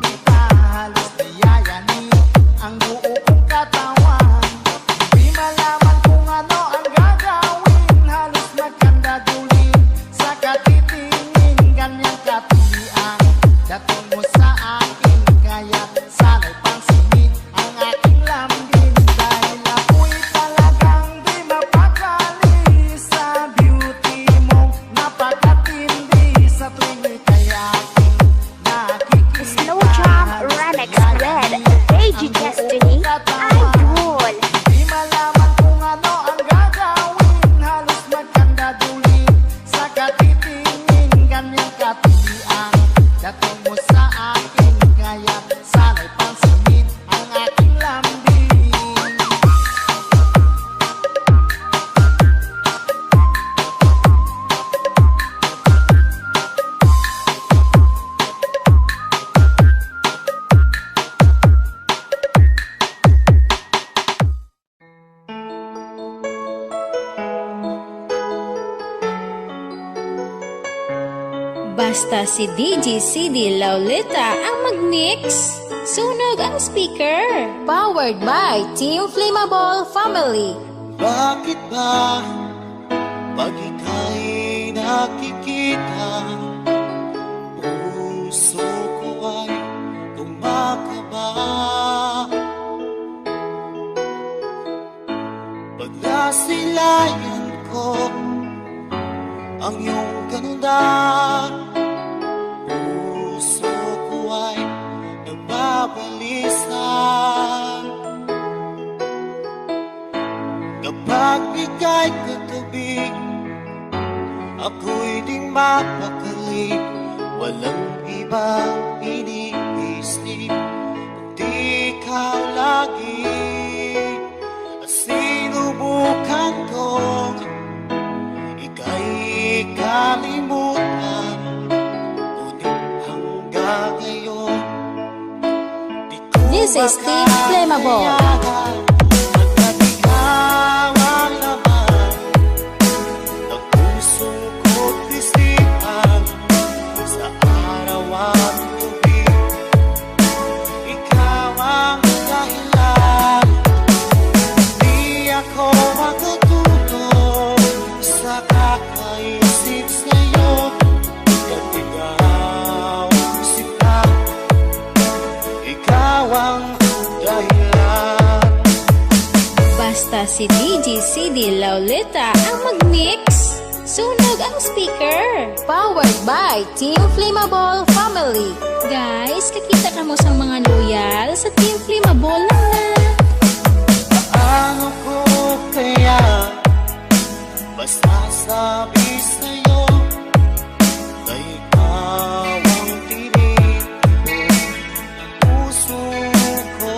Halos niyayani ang buo kong katawan. Di malaman kung ano ang gagawin. Halos magkandadulin sa katitingin. Ganyang katilian dating mo sa akin. Kaya sana'y pansinin ang aking lambing. Dahil ako'y talagang di mapakali sa beauty mong napakatindi. Sa tuwing ika'y aking Slow Jam Remix with AG Destiny Idol. di malaman kung ano ang gagawin. Halos magkandadulin sa katitingin. Ganyang katilian dating mo sa akin. Kaya sana'y pansinin ang aking lambing. Basta si DJ CD Laulita ang mag-mix. Sunog ang speaker. Powered by Team Flammable Family. Bakit ba pag ika'y nakikita, puso ko ay kumakaba? Pag nasilayan ko ang iyong ganda, puso ko ay nababalisa. Kapag ika'y katabi, ako'y di mapakali. Walang ibang iniisip, kundi ikaw lagi. At sinubukan kong ika'y kalimutan, ngunit hanggang ngayon di ko This is Team Flammable. makayanan. Pagkat ikaw ang laman ng puso ko't isipan, sa araw at gabi, ikaw ang dahilan. Di ako makatulog sa kakaisip sa'yo. Pagkat ikaw sinta, ikaw ang dahilan. Basta si DJ CD Laulita ang mag-mix. Sunog ang speaker. Powered by Team Flammable Family. Guys, kakita ka mo sa mga loyal sa Team Flammable lang na. Paano ko kaya masasabi sa'yo na ikaw ang tinitimo ng puso ko?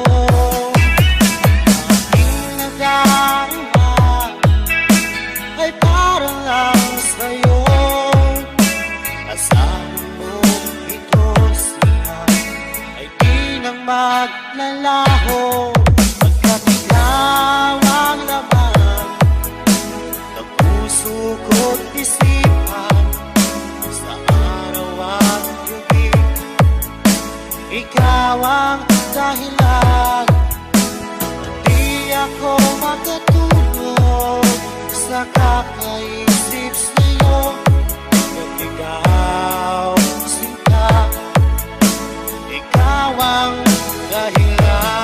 Aking nadarama ay para lang sa'yo. Asahan mo ito siya ay di nang maglalaho. Pagkat ikaw ang laman ng puso ko't isipan, sa araw at gabi, ikaw ang dahilan. Di ako makatulog sa kakaisip sa'yo. Pagkat ikaw sinta, ikaw ang dahilan.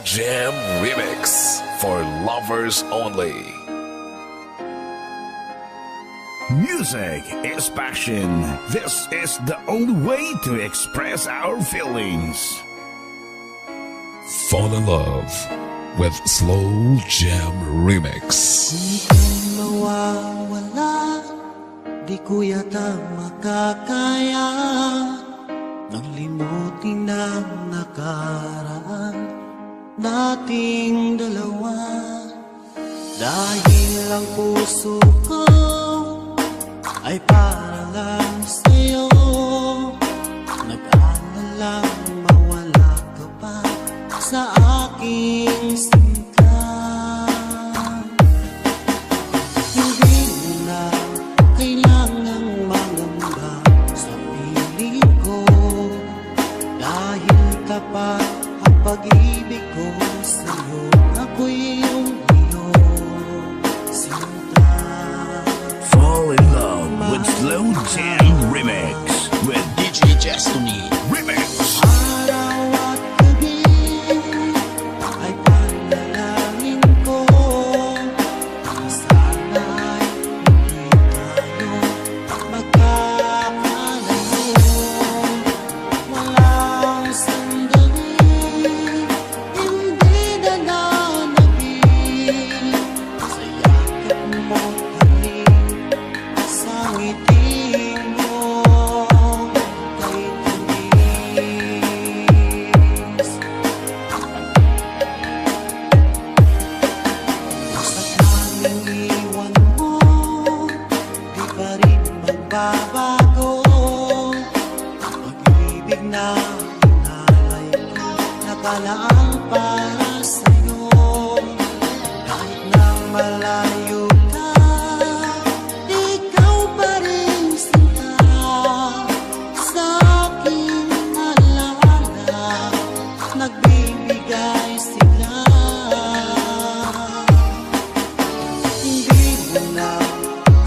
Jam Remix for lovers only. Music is passion. This is the only way to express our feelings. Fall in love with Slow Jam Remix. Kung mawawala, di ko yata makakaya nang limutin ang nakaraan nating dalawa. Dahil ang puso ko ay para lang sa'yo, nag-aalalang mawala ka pa sa aking sinta. Hindi mo na kailangang mangamba sa piling ko, dahil tapat ang pag-ibig ko sa'yo. Ako'y iyong sinta. Fall in love with Slow Jam Remix with DJ Destiny Remix. Araw at gabi ay panalangin ko na sana'y hindi tayo magkakalayo. Walang sandali, hindi na nanabig sa yakap mo't halik, sa ngiti mo kay tamis. Sakaling iwan mo, di pa rin magbabago. Pag-ibig na inalay ko, nakalaang para sa'yo. Kahit na malayo ka, ikaw pa rin sinta sa aking alaala. Nagbibigay sila. Hindi mo na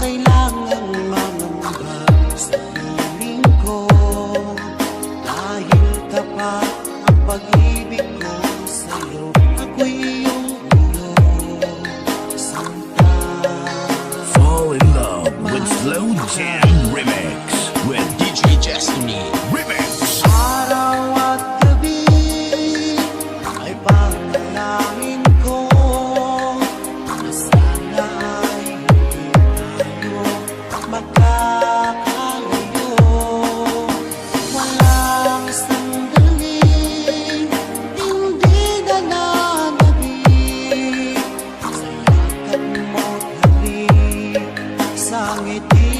kailangang mangamba sa piling ko, dahil tapat ang pag-ibig ko sa'yo. Ako'y iyong sinta. Fall in love with Slow Jam Remix with DJ Destiny Remix. Araw at gabi ay panalangin ko na sana ay hindi tayo magkakalayo. Walang sandali, hindi na nanabig sa yakap mo't halik, sa ngiti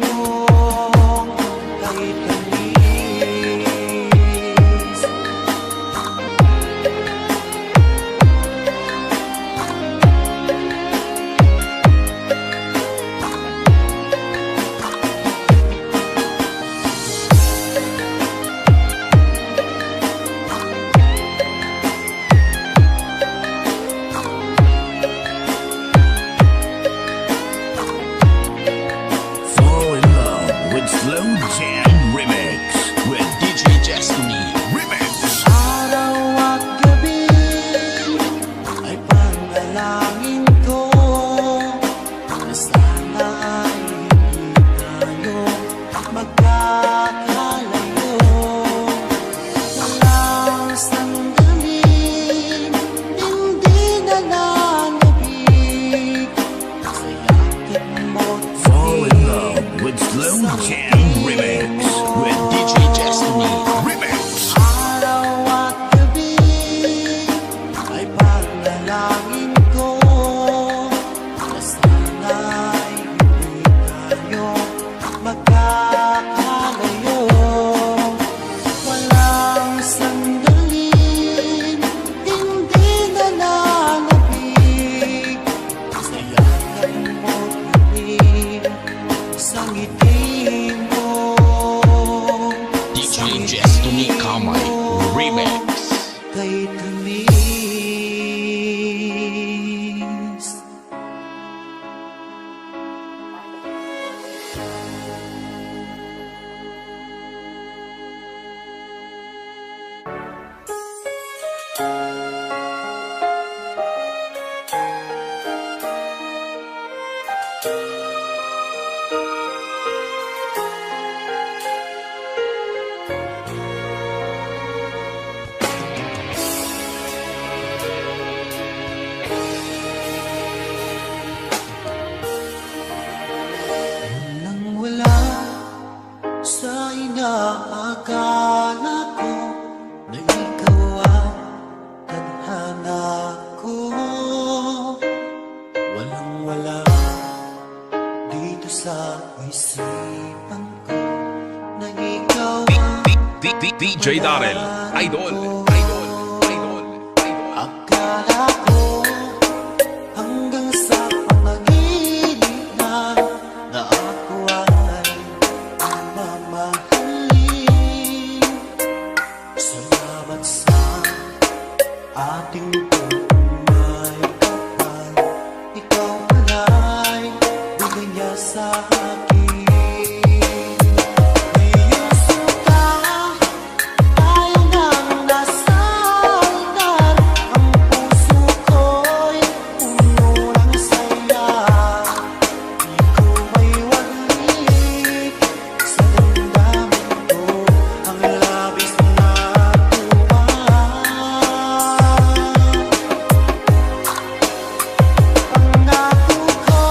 mo kay tamis. Fall in love with Slow Jam Remix with DJ Destiny Remix. Araw at gabi ay panalangin ko na sana ay hindi tayo magkakalayo. Walang sandali, hindi na nanabig sa yakap mo't Fall in love with Slow Jam Remix with DJ Destiny Remix. Araw at gabi ay panalangin ko na sana ay hindi tayo magkakalayo. Walang sandali, hindi na nanabig sa yakap mo't halik, sa ngiti mo DJ Destiny Kamay Remix kay tamis. DJ Darrell, Idol, Idol, Idol, Idol. Akala ko hanggang sa panaginip na ako ay mamahalin. Salamat sa ating tunay kapal. Ikaw pala'y bigay niya sa akin. Ngayong suka tayo nang nasa altar. Ang puso ko'y puno ng saya. Di ko maiwalit sa damdamin ko ang labis na tuwa. Pangako ko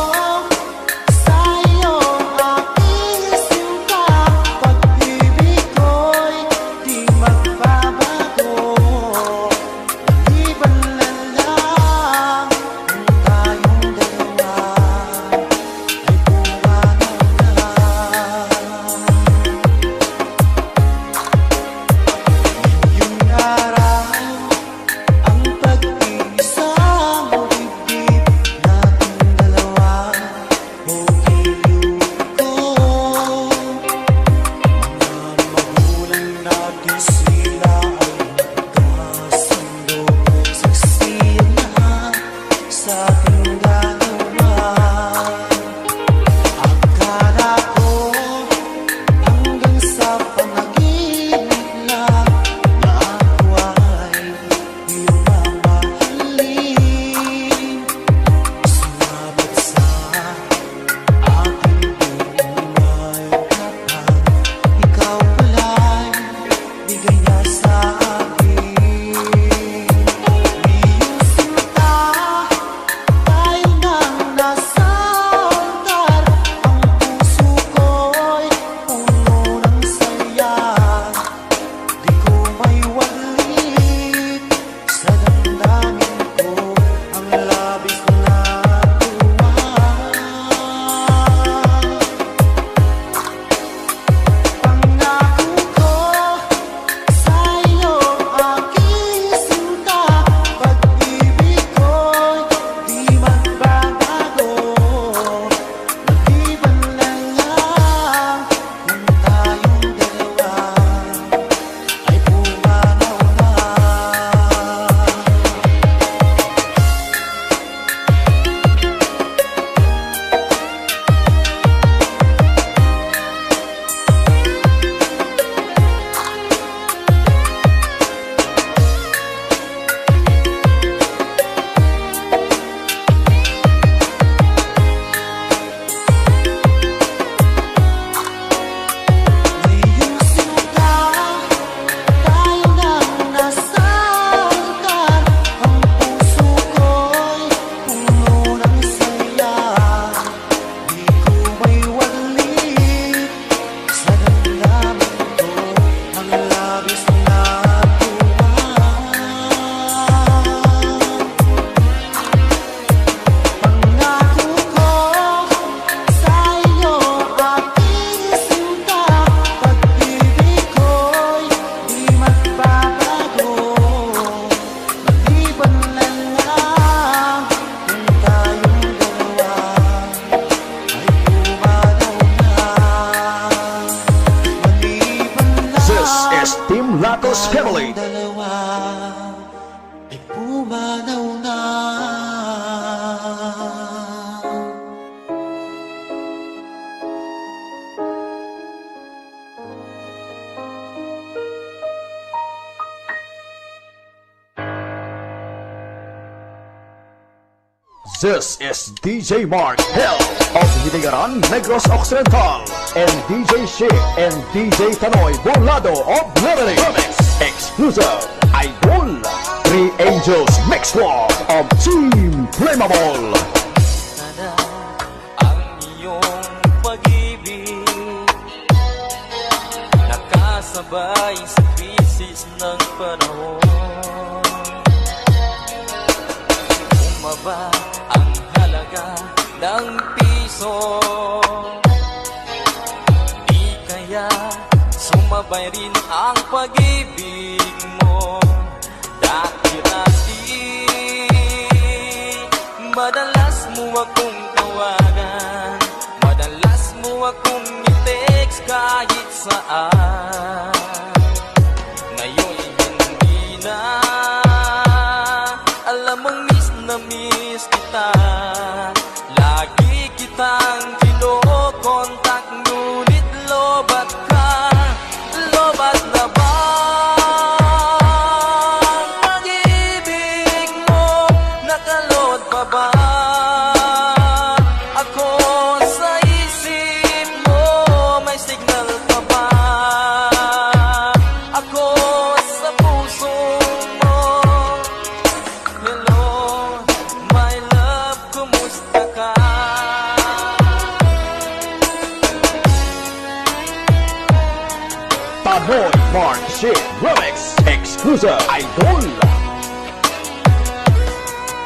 sa'yo aking sinta. Pag-ibig ko'y di magbabago. Maliban na lang kung tayong dalawa ay pumanaw na. Ngayong araw ang pag-iisang dibdib nating dalawa o giliw ko. Mga magulang natin sila ay nagkasundo. Saksiyan na sa ating dalawa. Akala ko hanggang sa panaginip na ako ay iyong mamahalin. Salamat sa aking tunay kapal. Ikaw pala'y bigay niya sa akin. Ngayong sinta tayo nang nasa altar. Ang puso ko'y puno ng saya. Di ko maiwalit sa damdamin ko ang labis na tuwa. Pangako ko sa'yo aking sinta. Pag-ibig ko'y di magbabago. Maliban na lang kung tayong dalawa ay pumanaw na. Ngayong sinta tayo nang nasa altar. Ang puso ko'y puno ng saya. Di ko maiwalit sa damdamin ko ang labis na tuwa. Pangako ko sa'yo aking sinta. Pag-ibig ko'y di magbabago. Maliban na lang kung tayong dalawa ay pumanaw na. Maliban na This is Team Latos Family. tayong dalawa ay pumanaw na. This is DJ Mark Hill of Hilingaran, Negros Occidental, and DJ Shea and DJ Tanoy Burlado of Liberty. Exclusive Idol 3 Angels Mix Squad of Team Flammable. Sana ang iyong pag-ibig nakasabay sa krisis ng panahon. Bumaba ang halaga ng piso. Di kaya sumabay rin ang pag-ibig mo. Dati-dati madalas mo akong tawagan, madalas mo akong i-text kahit saan. Ngayon hindi na, alam mong miss na miss kita. Lagi kitang kinokontak, ngunit lobat ka, lobat na ba ang pag-ibig mo? Nakalot pa ba ako sa isip mo? May signal pa ba ako sa puso mo? Hello, my love, kumusta ka? Tanoy Mark Shit Remix Exclusive Idol